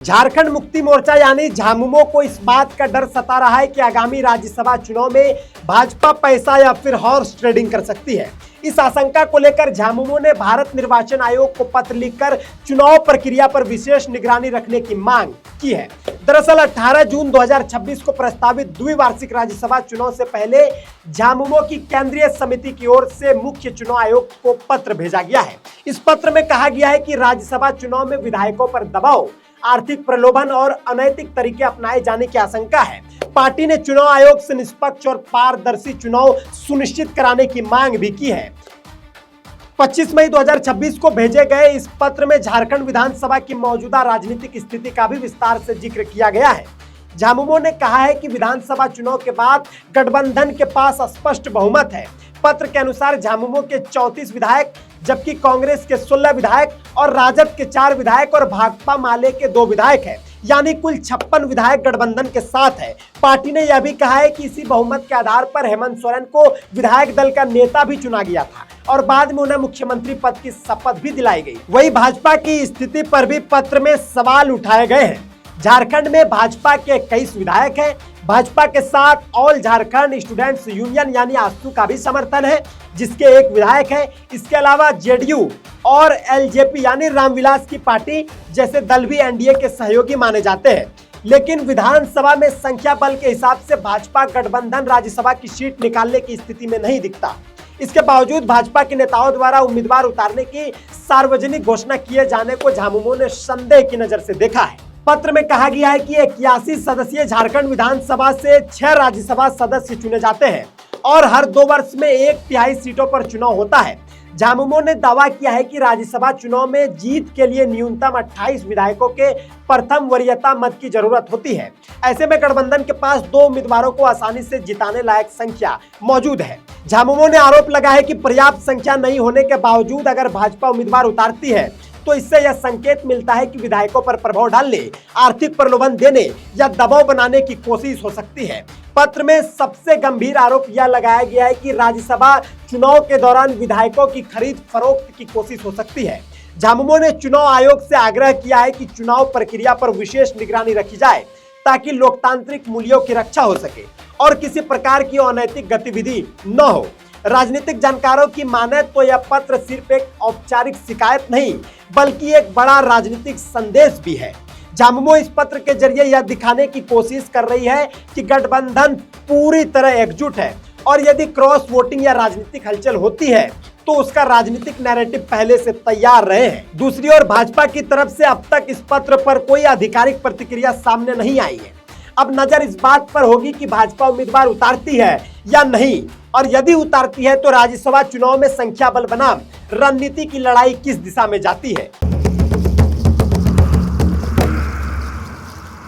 झारखंड मुक्ति मोर्चा यानी झामुमो को इस बात का डर सता रहा है कि आगामी राज्यसभा चुनाव में भाजपा पैसा या फिर हॉर्स ट्रेडिंग कर सकती है। इस आशंका को लेकर झामुमो ने भारत निर्वाचन आयोग को पत्र लिखकर चुनाव प्रक्रिया पर विशेष निगरानी रखने की मांग की है। दरअसल 18 जून 2026 को प्रस्तावित द्विवार्षिक राज्यसभा चुनाव से पहले झामुमो की केंद्रीय समिति की ओर से मुख्य चुनाव आयोग को पत्र भेजा गया है। इस पत्र में कहा गया है कि राज्यसभा चुनाव में विधायकों पर दबाव, आर्थिक प्रलोभन और अनैतिक तरीके अपनाए जाने की आशंका है। पार्टी ने चुनाव आयोग से निष्पक्ष और पारदर्शी चुनाव सुनिश्चित कराने की मांग भी की है। 25 मई 2026 को भेजे गए इस पत्र में झारखंड विधानसभा की मौजूदा राजनीतिक स्थिति का भी विस्तार से जिक्र किया गया है। झामुमो ने कहा है कि विधानसभा चुनाव के बाद गठबंधन के पास स्पष्ट बहुमत है। पत्र के अनुसार झामुमो के 34 विधायक, जबकि कांग्रेस के 16 विधायक और राजद के 4 विधायक और भाकपा माले के 2 विधायक हैं, यानी कुल 56 विधायक गठबंधन के साथ है। पार्टी ने यह भी कहा है कि इसी बहुमत के आधार पर हेमंत सोरेन को विधायक दल का नेता भी चुना गया था और बाद में उन्हें मुख्यमंत्री पद की शपथ भी दिलाई गई। वहीं भाजपा की स्थिति पर भी पत्र में सवाल उठाए गए हैं। झारखंड में भाजपा के 21 विधायक हैं। भाजपा के साथ ऑल झारखंड स्टूडेंट्स यूनियन यानी आजसू का भी समर्थन है, जिसके 1 विधायक है। इसके अलावा जेडीयू और एलजेपी यानी रामविलास की पार्टी जैसे दल भी एनडीए के सहयोगी माने जाते हैं। लेकिन विधानसभा में संख्या बल के हिसाब से भाजपा गठबंधन राज्यसभा की सीट निकालने की स्थिति में नहीं दिखता। इसके बावजूद भाजपा के नेताओं द्वारा उम्मीदवार उतारने की सार्वजनिक घोषणा किए जाने को झामुमो ने संदेह की नजर से देखा है। पत्र में कहा गया है कि 81 सदस्यीय झारखंड विधानसभा से 6 राज्यसभा सदस्य चुने जाते हैं और हर 2 वर्ष में 1/3 सीटों पर चुनाव होता है। झामुमो ने दावा किया है कि राज्यसभा चुनाव में जीत के लिए न्यूनतम 28 विधायकों के प्रथम वरीयता मत की जरूरत होती है। ऐसे में गठबंधन के पास 2 उम्मीदवारों को आसानी से जिताने लायक संख्या मौजूद है। झामुमो ने आरोप लगाया है कि पर्याप्त संख्या नहीं होने के बावजूद अगर भाजपा उम्मीदवार उतारती है तो इससे यह संकेत मिलता है कि विधायकों पर प्रभाव डालने, आर्थिक प्रलोभन देने या दबाव बनाने की कोशिश हो सकती है। पत्र में सबसे गंभीर आरोप यह लगाया गया है कि राज्यसभा चुनाव के दौरान विधायकों की खरीद फरोख्त की कोशिश हो सकती है। झामुमो ने चुनाव आयोग से आग्रह किया है कि चुनाव प्रक्रिया पर विशेष निगरानी रखी जाए ताकि लोकतांत्रिक मूल्यों की रक्षा हो सके और किसी प्रकार की अनैतिक गतिविधि न हो। राजनीतिक जानकारों की माने तो यह पत्र सिर्फ एक औपचारिक शिकायत नहीं बल्कि एक बड़ा राजनीतिक संदेश भी है। झामुमो इस पत्र के जरिए यह दिखाने की कोशिश कर रही है कि गठबंधन पूरी तरह एकजुट है और यदि क्रॉस वोटिंग या राजनीतिक हलचल होती है तो उसका राजनीतिक नैरेटिव पहले से तैयार रहे हैं। दूसरी ओर भाजपा की तरफ से अब तक इस पत्र पर कोई आधिकारिक प्रतिक्रिया सामने नहीं आई है। अब नजर इस बात पर होगी कि भाजपा उम्मीदवार उतारती है या नहीं, और यदि उतारती है तो राज्यसभा चुनाव में संख्या बल बनाम रणनीति की लड़ाई किस दिशा में जाती है।